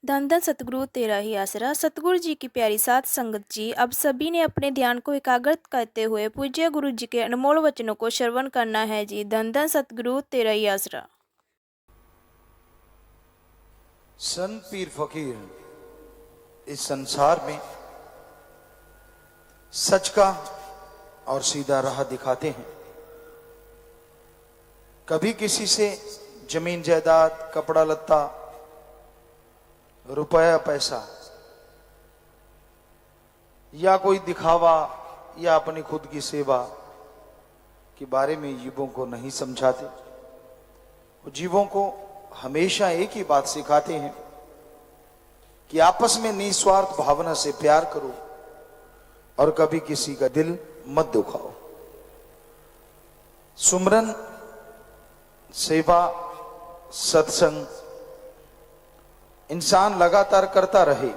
धन धन सतगुरु तेरा ही आसरा। सतगुरु जी की प्यारी साथ संगत जी, अब सभी ने अपने ध्यान को एकाग्रत करते हुए पूज्य गुरु जी के अनमोल वचनों को श्रवण करना है जी। धन धन सतगुरु तेरा ही आसरा। संत पीर फकीर इस संसार में सच का और सीधा राह दिखाते हैं। कभी किसी से जमीन जायदाद, कपड़ा लत्ता, रुपया पैसा या कोई दिखावा या अपनी खुद की सेवा के बारे में जीवों को नहीं समझाते। वो जीवों को हमेशा एक ही बात सिखाते हैं कि आपस में निस्वार्थ भावना से प्यार करो और कभी किसी का दिल मत दुखाओ। सुमरन, सेवा, सत्संग इंसान लगातार करता रहे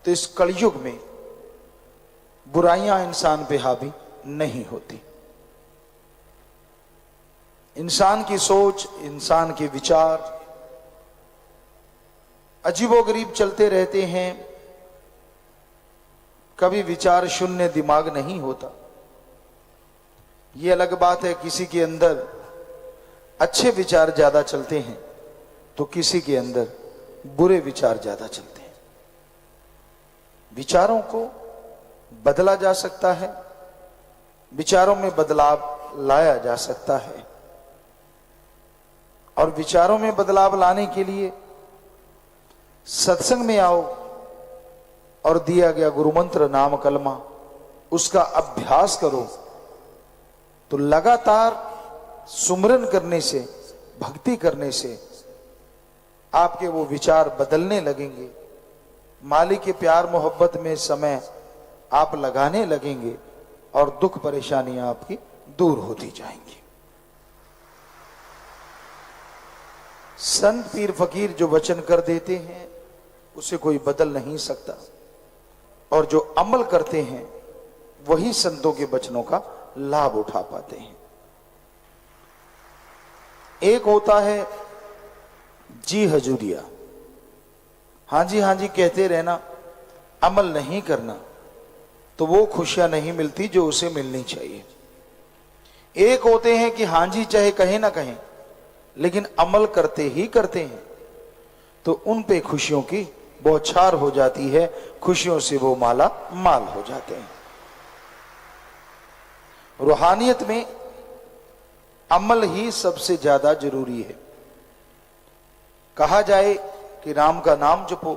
तो इस कलयुग में बुराइयां इंसान पे हावी नहीं होती। इंसान की सोच, इंसान के विचार अजीबोगरीब चलते रहते हैं। कभी विचार शून्य दिमाग नहीं होता। यह अलग बात है किसी के अंदर अच्छे विचार ज्यादा चलते हैं तो किसी के अंदर बुरे विचार ज्यादा चलते हैं। विचारों को बदला जा सकता है, विचारों में बदलाव लाया जा सकता है और विचारों में बदलाव लाने के लिए सत्संग में आओ और दिया गया गुरु मंत्र नाम कलमा उसका अभ्यास करो तो लगातार सुमरन करने से, भक्ति करने से आपके वो विचार बदलने लगेंगे। मालिक के प्यार मोहब्बत में समय आप लगाने लगेंगे और दुख परेशानियां आपकी दूर होती जाएंगी। संत पीर फकीर जो वचन कर देते हैं उसे कोई बदल नहीं सकता और जो अमल करते हैं वही संतों के वचनों का लाभ उठा पाते हैं। एक होता है जी हजूरिया, हाँ जी कहते रहना, अमल नहीं करना तो वो खुशियां नहीं मिलती जो उसे मिलनी चाहिए। एक होते हैं कि हाँ जी चाहे कहें ना कहें लेकिन अमल करते ही करते हैं तो उन पे खुशियों की बौछार हो जाती है, खुशियों से वो माला माल हो जाते हैं। रूहानियत में अमल ही सबसे ज्यादा जरूरी है। कहा जाए कि राम का नाम जपो,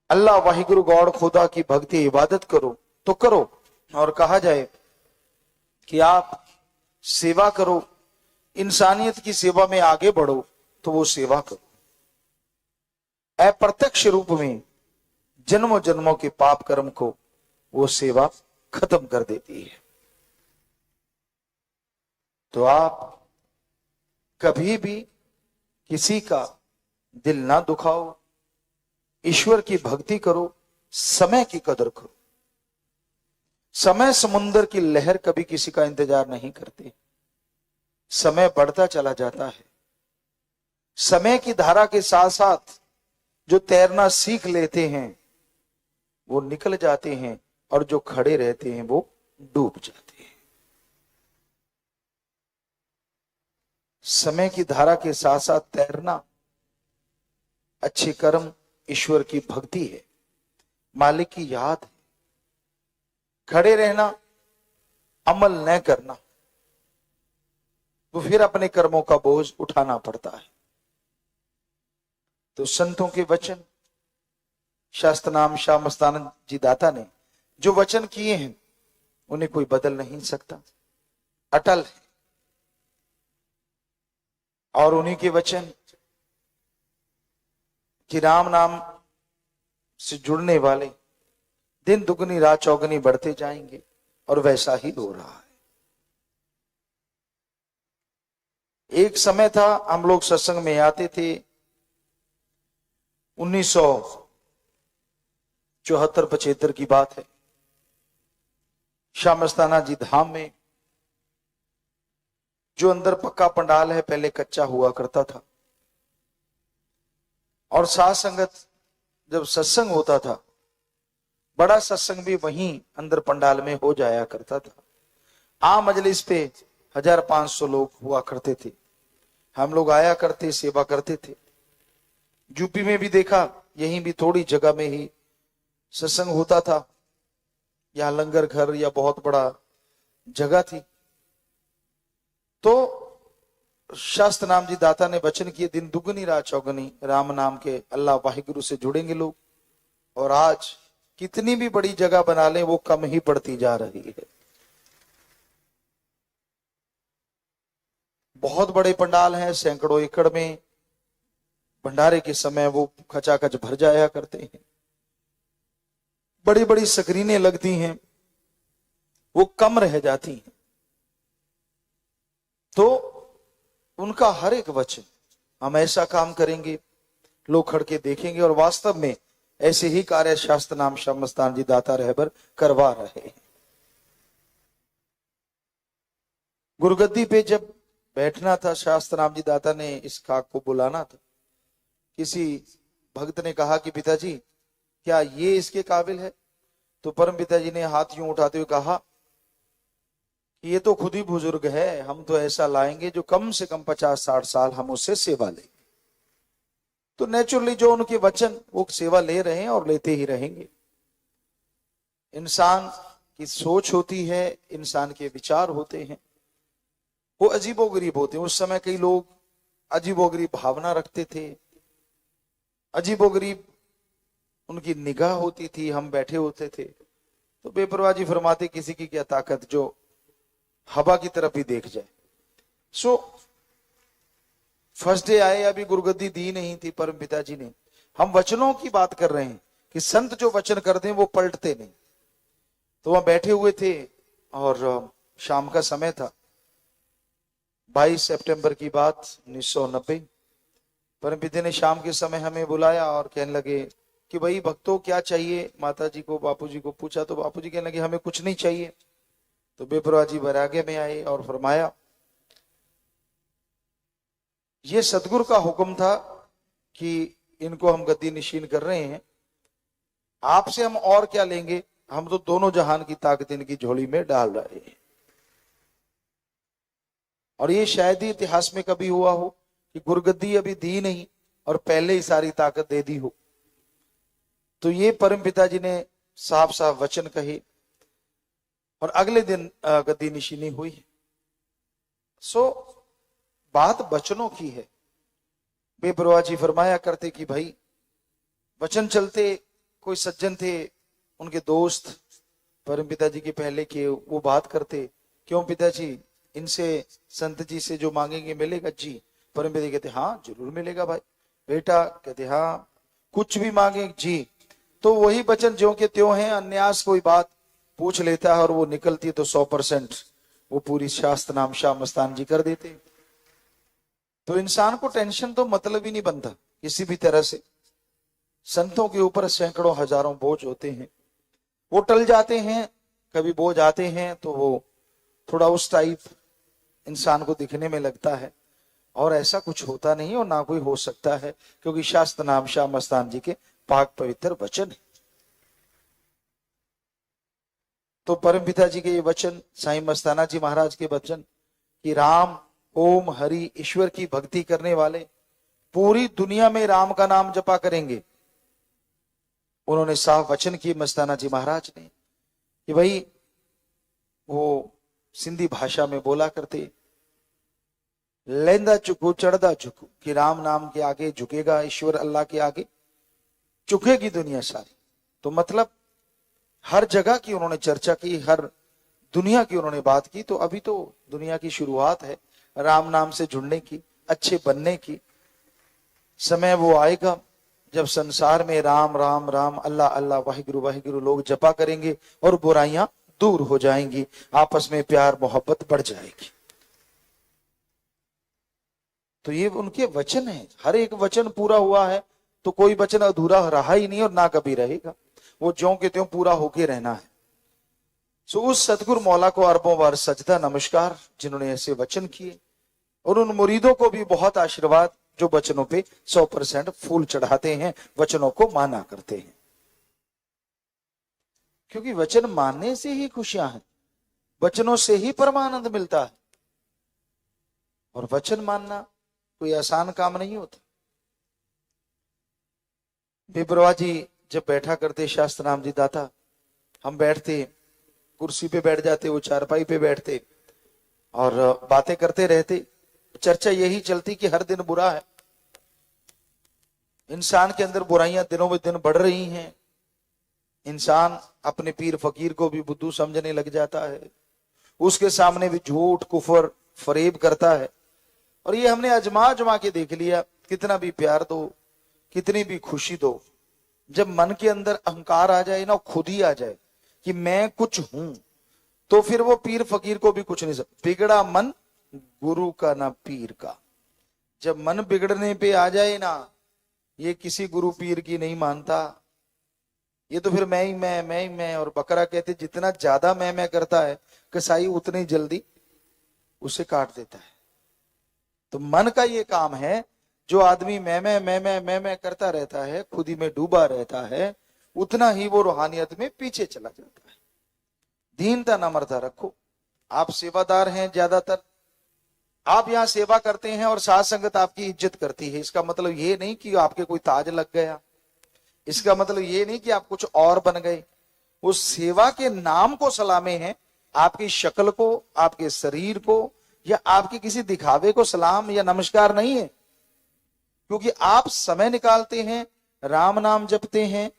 अल्लाह वाहिगुरु गौड़ खुदा की भक्ति इबादत करो तो करो, और कहा जाए कि आप सेवा करो, इंसानियत की सेवा में आगे बढ़ो तो वो सेवा करो। अप्रत्यक्ष रूप में जन्मों जन्मों के पाप कर्म को वो सेवा खत्म कर देती है। तो आप कभी भी किसी का दिल ना दुखाओ, ईश्वर की भक्ति करो, समय की कदर करो। समय समुंदर की लहर कभी किसी का इंतजार नहीं करती। समय बढ़ता चला जाता है। समय की धारा के साथ साथ जो तैरना सीख लेते हैं वो निकल जाते हैं और जो खड़े रहते हैं वो डूब जाते हैं। समय की धारा के साथ साथ तैरना अच्छे कर्म, ईश्वर की भक्ति है, मालिक की याद है। खड़े रहना, अमल न करना तो फिर अपने कर्मों का बोझ उठाना पड़ता है। तो संतों के वचन, शास्त्र नाम शाह मस्तानंद जी दाता ने जो वचन किए हैं उन्हें कोई बदल नहीं सकता, अटल है। और उन्हीं के वचन कि राम नाम से जुड़ने वाले दिन दुगनी रात चौगनी बढ़ते जाएंगे और वैसा ही हो रहा है। एक समय था हम लोग सत्संग में आते थे, 1974-75 की बात है। शाह मस्ताना जी धाम में जो अंदर पक्का पंडाल है पहले कच्चा हुआ करता था। और साथ संगत जब सत्संग होता था, बड़ा सत्संग भी वहीं अंदर पंडाल में हो जाया करता था। आम मजलिस पे 1500 लोग हुआ करते थे। हम लोग आया करते, सेवा करते थे। यूपी में भी देखा, यहीं भी थोड़ी जगह में ही सत्संग होता था। यहाँ लंगर घर या बहुत बड़ा जगह थी। तो शास्त्र नाम जी दाता ने वचन किए, दिन दुगनी रात चौगनी राम नाम के अल्लाह वाहिगुरु से जुड़ेंगे लोग। और आज कितनी भी बड़ी जगह बना लें, वो कम ही पड़ती जा रही है। बहुत बड़े पंडाल हैं, सैकड़ों एकड़ में भंडारे के समय वो खचाखच भर जाया करते हैं। बड़ी बड़ी स्क्रीनें लगती हैं, वो कम रह जाती हैं। तो उनका हर एक वचन, हम ऐसा काम करेंगे, लोग खड़ के देखेंगे। और वास्तव में ऐसे ही कार्य शास्त्र नाम श्याम मस्तान जी दाता रहबर करवा रहे हैं। गुरुगद्दी पे जब बैठना था, शास्त्र नाम जी दाता ने इस खाक को बुलाना था। किसी भक्त ने कहा कि पिताजी क्या ये इसके काबिल है? तो परम पिताजी ने हाथ यूं उठाते हुए कहा कि ये तो खुद ही बुजुर्ग है, हम तो ऐसा लाएंगे जो कम से कम 50-60 साल हम उससे सेवा लेंगे। तो नेचुरली जो उनके वचन, वो सेवा ले रहे हैं और लेते ही रहेंगे। इंसान की सोच होती है, इंसान के विचार होते हैं, वो अजीबोगरीब होते हैं। उस समय कई लोग अजीबोगरीब भावना रखते थे, अजीबोगरीब उनकी निगाह होती थी। हम बैठे होते थे तो बेपरवाह जी फरमाते, किसी की क्या ताकत जो हवा की तरफ ही देख जाए। सो फर्स्ट डे आए, अभी गुरुगद्दी दी नहीं थी परम पिताजी ने। हम वचनों की बात कर रहे हैं कि संत जो वचन करते हैं वो पलटते नहीं। तो वहां बैठे हुए थे और शाम का समय था, 22 सितंबर की बात 1990। परम पिता ने शाम के समय हमें बुलाया और कहने लगे कि भाई भक्तों क्या चाहिए? माता जी को, बापू जी को पूछा तो बापू जी कहने लगे हमें कुछ नहीं चाहिए। तो बेपरवाह जी वैराग्य में आए और फरमाया, ये सतगुरु का हुक्म था कि इनको हम गद्दी निशीन कर रहे हैं, आपसे हम और क्या लेंगे? हम तो दोनों जहान की ताकत इनकी झोली में डाल रहे हैं। और ये शायद ही इतिहास में कभी हुआ हो कि गुरुगद्दी अभी दी नहीं और पहले ही सारी ताकत दे दी हो। तो ये परम पिताजी ने साफ साफ वचन कहे और अगले दिन गद्दी निशीनी हुई। सो बात वचनों की है। बेपरवाह जी फरमाया करते कि भाई वचन चलते, कोई सज्जन थे, उनके दोस्त परम पिताजी के पहले के, वो बात करते, क्यों पिताजी इनसे संत जी से जो मांगेंगे मिलेगा? जी। परम पिताजी कहते हाँ जरूर मिलेगा भाई। बेटा कहते हाँ कुछ भी मांगे? जी। तो वही वचन ज्यों के त्यों हैं, अन्यास कोई बात पूछ लेता है और वो निकलती है तो 100% वो पूरी शास्त्र नाम श्याम मस्तान जी कर देते। तो इंसान को टेंशन तो मतलब ही नहीं बनता किसी भी तरह से। संतों के ऊपर सैकड़ों हजारों बोझ होते हैं, वो टल जाते हैं। कभी बोझ आते हैं तो वो थोड़ा उस टाइप इंसान को दिखने में लगता है, और ऐसा कुछ होता नहीं और ना कोई हो सकता है, क्योंकि शास्त्र नाम श्याम मस्तान जी के पाक पवित्र वचन है। तो परम पिता जी के ये वचन, साईं मस्ताना जी महाराज के वचन कि राम, ओम, हरि, ईश्वर की भक्ति करने वाले पूरी दुनिया में राम का नाम जपा करेंगे। उन्होंने साफ वचन किए मस्ताना जी महाराज ने कि भाई, वो सिंधी भाषा में बोला करते, लेंदा चुकू चढ़दा झुकू, कि राम नाम के आगे झुकेगा, ईश्वर अल्लाह के आगे झुकेगी दुनिया सारी। तो मतलब हर जगह की उन्होंने चर्चा की, हर दुनिया की उन्होंने बात की। तो अभी तो दुनिया की शुरुआत है राम नाम से जुड़ने की, अच्छे बनने की। समय वो आएगा जब संसार में राम राम राम, अल्लाह अल्लाह, वाहिगुरु वाहिगुरु लोग जपा करेंगे और बुराइयां दूर हो जाएंगी, आपस में प्यार मोहब्बत बढ़ जाएगी। तो ये उनके वचन है, हर एक वचन पूरा हुआ है, तो कोई वचन अधूरा रहा ही नहीं और ना कभी रहेगा। वो ज्यों के त्यों पूरा होके रहना है। सो उस सतगुरु मौला को अरबों बार सजदा नमस्कार, जिन्होंने ऐसे वचन किए, और उन मुरीदों को भी बहुत आशीर्वाद जो वचनों पे 100% फूल चढ़ाते हैं, वचनों को माना करते हैं। क्योंकि वचन मानने से ही खुशियां हैं, वचनों से ही परमानंद मिलता है। और वचन मानना कोई आसान काम नहीं होता। बेपरवाह जी जब बैठा करते शास्त्र नाम जी दाता, हम बैठते, कुर्सी पे बैठ जाते, वो चारपाई पे बैठते और बातें करते रहते। चर्चा यही चलती कि हर दिन बुरा है, इंसान के अंदर बुराइयां दिनों में दिन बढ़ रही हैं, इंसान अपने पीर फकीर को भी बुद्धू समझने लग जाता है, उसके सामने भी झूठ कुफर फरेब करता है। और ये हमने अजमा अजमा के देख लिया, कितना भी प्यार दो, कितनी भी खुशी दो, जब मन के अंदर अहंकार आ जाए ना, खुद ही आ जाए कि मैं कुछ हूं, तो फिर वो पीर फकीर को भी कुछ नहीं सकता। बिगड़ा मन गुरु का ना पीर का। जब मन बिगड़ने पे आ जाए ना, ये किसी गुरु पीर की नहीं मानता, ये तो फिर मैं ही मैं। और बकरा कहते जितना ज्यादा मैं करता है, कसाई उतनी जल्दी उसे काट देता है। तो मन का ये काम है, जो आदमी मैं करता रहता है, खुद ही में डूबा रहता है, उतना ही वो रूहानियत में पीछे चला जाता है। दीनता नम्रता रखो। आप सेवादार हैं, ज्यादातर आप यहाँ सेवा करते हैं और साथ संगत आपकी इज्जत करती है। इसका मतलब ये नहीं कि आपके कोई ताज लग गया, इसका मतलब ये नहीं कि आप कुछ और बन गए। उस सेवा के नाम को सलामे हैं, आपकी शक्ल को, आपके शरीर को या आपके किसी दिखावे को सलाम या नमस्कार नहीं है। क्योंकि आप समय निकालते हैं, राम नाम जपते हैं,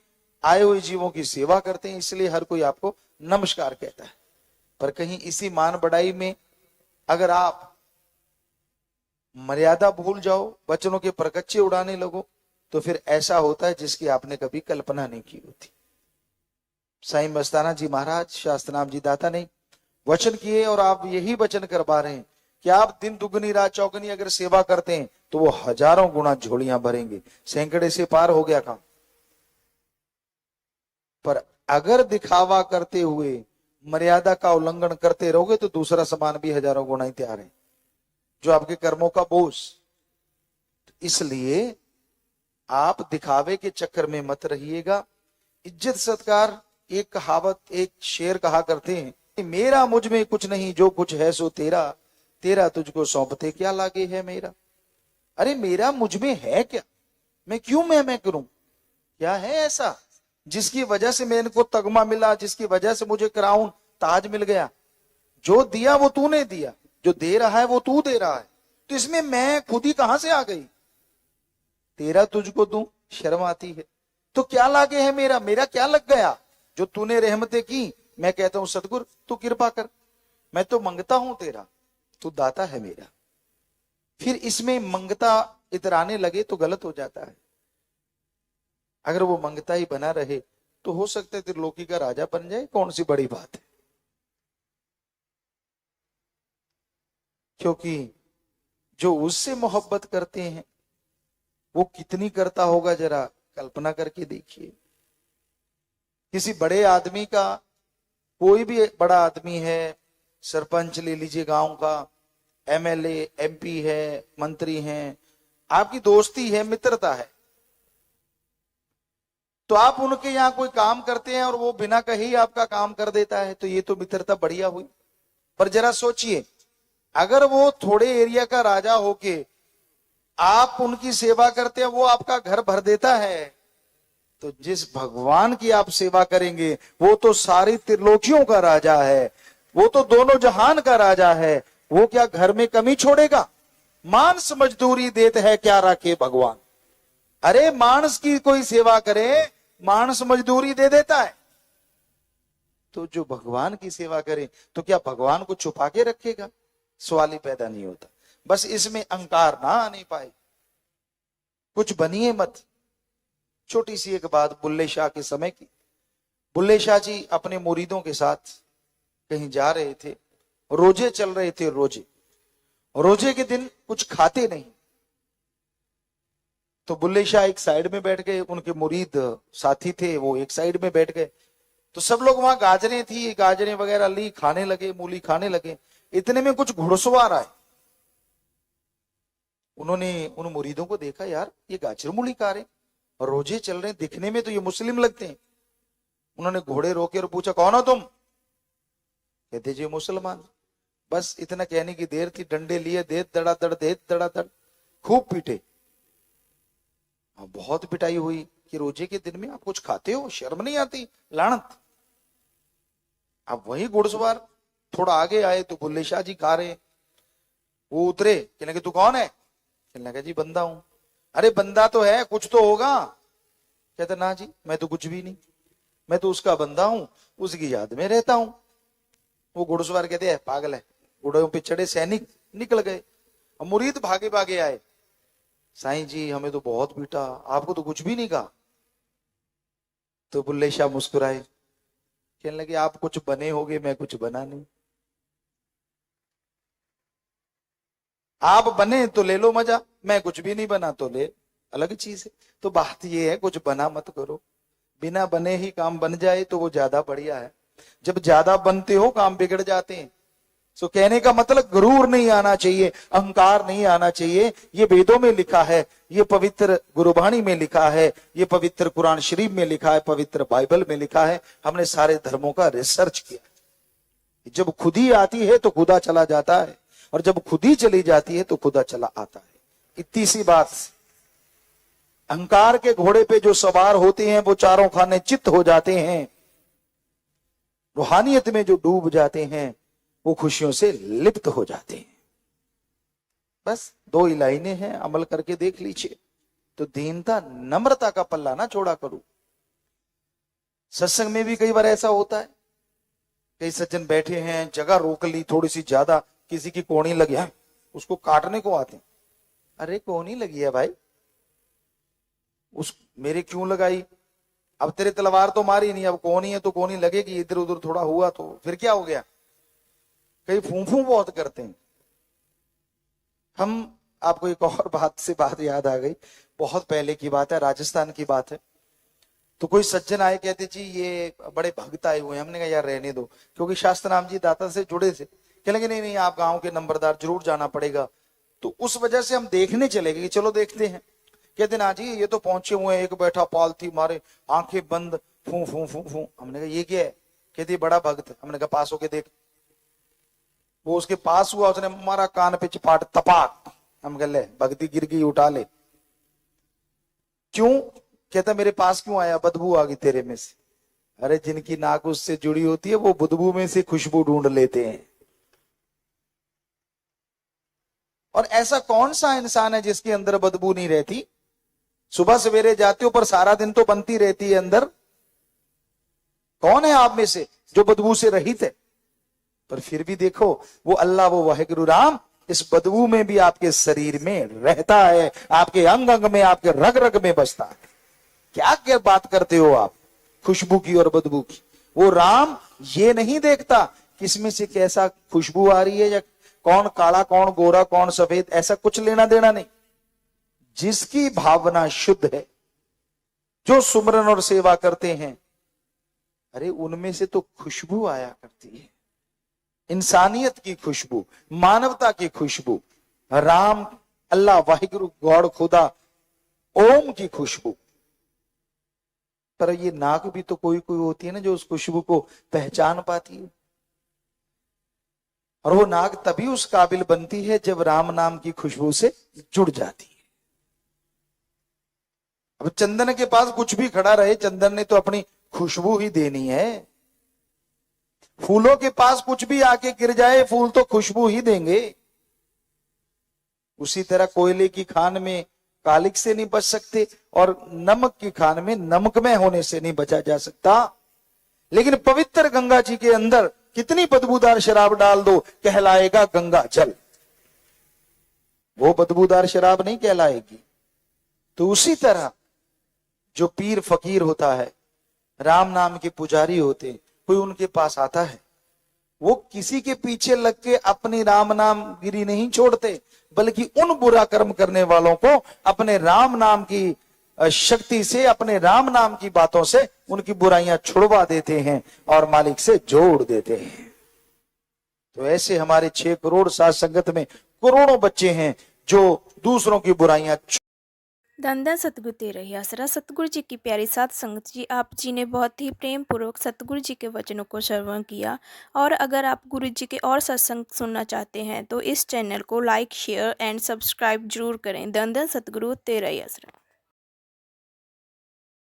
आए हुए जीवों की सेवा करते हैं, इसलिए हर कोई आपको नमस्कार कहता है। पर कहीं इसी मान बढ़ाई में अगर आप मर्यादा भूल जाओ, वचनों के परकच्चे उड़ाने लगो, तो फिर ऐसा होता है जिसकी आपने कभी कल्पना नहीं की होती। साईं मस्ताना जी महाराज, शास्त्रनाम जी दाता ने वचन किए और आप यही वचन करवा रहे हैं कि आप दिन दुगनी रात चौगनी अगर सेवा करते हैं तो वो हजारों गुना झोलियां भरेंगे, सैकड़े से पार हो गया काम। पर अगर दिखावा करते हुए मर्यादा का उल्लंघन करते रहोगे तो दूसरा सामान भी हजारों गुना ही तैयार है, जो आपके कर्मों का बोझ। इसलिए आप दिखावे के चक्कर में मत रहिएगा। इज्जत सत्कार, एक कहावत, एक शेर कहा करते हैं, मेरा मुझ में कुछ नहीं, जो कुछ है सो तेरा, तेरा तुझको सौंपते क्या लागे है मेरा। अरे मेरा मुझ में है क्या, मैं क्यों मैं करूं? क्या है ऐसा जिसकी वजह से मेरे को तगमा मिला, जिसकी वजह से मुझे क्राउन ताज मिल गया? जो दिया वो तूने दिया, जो दे रहा है वो तू दे रहा है, तो इसमें मैं खुद ही कहां से आ गई? तेरा तुझको दूं, शर्म आती है। तो क्या लागे है मेरा, मेरा क्या लग गया? जो तूने रहमतें की, मैं कहता हूं सतगुर तू कृपा कर, मैं तो मंगता हूं तेरा, तू दाता है मेरा। फिर इसमें मंगता इतराने लगे तो गलत हो जाता है। अगर वो मंगता ही बना रहे तो हो सकता है त्रिलोकी का राजा बन जाए, कौन सी बड़ी बात है। क्योंकि जो उससे मोहब्बत करते हैं वो कितनी करता होगा, जरा कल्पना करके देखिए। किसी बड़े आदमी का, कोई भी बड़ा आदमी है, सरपंच ले लीजिए गांव का, एमएलए एमपी है, मंत्री हैं, आपकी दोस्ती है, मित्रता है, तो आप उनके यहाँ कोई काम करते हैं और वो बिना कहे ही आपका काम कर देता है, तो ये तो मित्रता बढ़िया हुई। पर जरा सोचिए, अगर वो थोड़े एरिया का राजा होके आप उनकी सेवा करते हैं, वो आपका घर भर देता है, तो जिस भगवान की आप सेवा करेंगे वो तो सारी त्रिलोकियों का राजा है, वो तो दोनों जहान का राजा है, वो क्या घर में कमी छोड़ेगा? मांस मजदूरी देते है क्या रखे भगवान? अरे मांस की कोई सेवा करे, मांस मजदूरी दे देता है। तो जो भगवान की सेवा करे तो क्या भगवान को छुपा के रखेगा? सवाल ही पैदा नहीं होता। बस इसमें अहंकार ना आने पाए, कुछ बनिए मत। छोटी सी एक बात बुल्ले शाह के समय की। बुल्ले शाह जी अपने मुरीदों के साथ कहीं जा रहे थे, रोजे चल रहे थे, रोजे के दिन कुछ खाते नहीं, तो बुल्ले शाह एक साइड में बैठ गए, उनके मुरीद साथी थे वो एक साइड में बैठ गए। तो सब लोग वहां गाजरें थी, गाजरें वगैरह ली, खाने लगे, मूली खाने लगे। इतने में कुछ घुड़सवार आए, उन्होंने उन मुरीदों को देखा, यार ये गाजर मूली खा रहे और रोजे चल रहे हैं, दिखने में तो ये मुस्लिम लगते हैं। उन्होंने घोड़े रोके और पूछा, कौन हो तुम? कहते जी मुसलमान। बस इतना कहने की देर थी, डंडे लिए देत दड़ादड़ खूब पीटे। बहुत पिटाई हुई कि रोजे के दिन में आप कुछ खाते हो, शर्म नहीं आती, लानत। अब वही घुड़सवार थोड़ा आगे आए तो बुल्ले शाह जी खा रहे। वो उतरे, कहने लगे तू कौन है? कहने लगा जी बंदा हूं। अरे बंदा तो है, कुछ तो होगा। कहते ना जी मैं तो कुछ भी नहीं, मैं तो उसका बंदा हूं, उसकी याद में रहता हूं। वो घुड़सवार कहते हैं पागल है। घोड़ों पे चढ़े सैनिक निकल गए। अब मुरीद भागे भागे आए, साईं जी हमें तो बहुत पीटा, आपको तो कुछ भी नहीं कहा। तो बुल्ले शाह मुस्कुराए, कहने लगे आप कुछ बने होगे, मैं कुछ बना नहीं। आप बने तो ले लो मजा, मैं कुछ भी नहीं बना तो ले, अलग चीज है। तो बात ये है, कुछ बना मत करो, बिना बने ही काम बन जाए तो वो ज्यादा बढ़िया है। जब ज्यादा बनते हो काम बिगड़ जाते हैं। सो कहने का मतलब गुरूर नहीं आना चाहिए, अहंकार नहीं आना चाहिए। ये वेदों में लिखा है, ये पवित्र गुरुबाणी में लिखा है, ये पवित्र कुरान शरीफ में लिखा है, पवित्र बाइबल में लिखा है। हमने सारे धर्मों का रिसर्च किया। जब खुद ही आती है तो खुदा चला जाता है, और जब खुद ही चली जाती है तो खुदा चला आता है। इतनी सी बात। अहंकार के घोड़े पे जो सवार होते हैं वो चारों खाने चित्त हो जाते हैं। रूहानियत में जो डूब जाते हैं वो खुशियों से लिप्त हो जाते हैं। बस 2 ही लाइनें हैं, अमल करके देख लीजिए। तो दीनता नम्रता का पल्ला ना छोड़ा करो। सत्संग में भी कई बार ऐसा होता है, कई सज्जन बैठे हैं, जगह रोक ली थोड़ी सी ज्यादा, किसी की कोहनी लगी है, उसको काटने को आते हैं। अरे कोहनी लगी है भाई, उस मेरे क्यों लगाई? अब तेरे तलवार तो मारी नहीं, अब कोहनी है तो कोहनी लगेगी, इधर उधर थोड़ा हुआ तो फिर क्या हो गया? कई फूंफू बहुत करते हैं। हम आपको एक और बात याद आ गई, बहुत पहले की बात है, राजस्थान की बात है। तो कोई सज्जन आए, कहते जी ये बड़े भक्त आए हुए हैं। हमने कहा यार रहने दो, क्योंकि शास्त्र नाम जी दाता से जुड़े थे। कहने लगे नहीं नहीं आप गांव के नंबरदार, जरूर जाना पड़ेगा। तो उस वजह से हम देखने चले गए, चलो देखते हैं। कहते ना जी ये तो पहुंचे हुए हैं, एक बैठा पाल थी मारे, आंखें बंद, फू फू फू फू। हमने कहा ये क्या है? कहती बड़ा भक्त है। हमने कहा पास होके देख। वो उसके पास हुआ, उसने मारा कान पे चिपाट, तपाक। हम कह ले भक्ति गिर गई, उठा ले। क्यों? कहता मेरे पास क्यों आया? बदबू आ गई तेरे में से। अरे जिनकी नाक उससे जुड़ी होती है वो बदबू में से खुशबू ढूंढ लेते हैं। और ऐसा कौन सा इंसान है जिसके अंदर बदबू नहीं रहती? सुबह सवेरे जाते हो पर सारा दिन तो बनती रहती है अंदर। कौन है आप में से जो बदबू से रहित है? पर फिर भी देखो वो अल्लाह, वो वाहिगुरु राम इस बदबू में भी आपके शरीर में रहता है, आपके अंग अंग में, आपके रग रग में बसता है। क्या क्या बात करते हो आप खुशबू की और बदबू की? वो राम ये नहीं देखता किसमें से कैसा खुशबू आ रही है, या कौन काला कौन गोरा कौन सफेद, ऐसा कुछ लेना देना नहीं। जिसकी भावना शुद्ध है, जो सुमरन और सेवा करते हैं, अरे उनमें से तो खुशबू आया करती है। इंसानियत की खुशबू, मानवता की खुशबू, राम, अल्लाह, वाहिगुरु, गॉड, खुदा, ओम की खुशबू। पर ये नाक भी तो कोई कोई होती है ना जो उस खुशबू को पहचान पाती है। और वो नाक तभी उस काबिल बनती है जब राम नाम की खुशबू से जुड़ जाती है। अब चंदन के पास कुछ भी खड़ा रहे, चंदन ने तो अपनी खुशबू ही देनी है। फूलों के पास कुछ भी आके गिर जाए, फूल तो खुशबू ही देंगे। उसी तरह कोयले की खान में कालिक से नहीं बच सकते, और नमक की खान में नमकमय होने से नहीं बचा जा सकता। लेकिन पवित्र गंगा जी के अंदर कितनी बदबूदार शराब डाल दो, कहलाएगा गंगा जल, वो बदबूदार शराब नहीं कहलाएगी। तो उसी तरह जो पीर फकीर होता है, राम नाम के पुजारी होते, कोई उनके पास आता है, वो किसी के पीछे लग के अपनी राम नाम गिरी नहीं छोड़ते, बल्कि उन बुरा कर्म करने वालों को अपने राम नाम की शक्ति से, अपने राम नाम की बातों से उनकी बुराइयां छुड़वा देते हैं और मालिक से जोड़ देते हैं। तो ऐसे हमारे 6 करोड़ सात संगत में करोड़ों बच्चे हैं जो दूसरों की बुराइयां धन धन सतगुरु तेरा ही आसरा। सतगुरु जी की प्यारी साध संगत जी, आप जी ने बहुत ही प्रेम पूर्वक सतगुरु जी के वचनों को श्रवण किया। और अगर आप गुरु जी के और सत्संग सुनना चाहते हैं तो इस चैनल को लाइक शेयर एंड सब्सक्राइब जरूर करें। धन धन सतगुरु तेरा ही आसरा।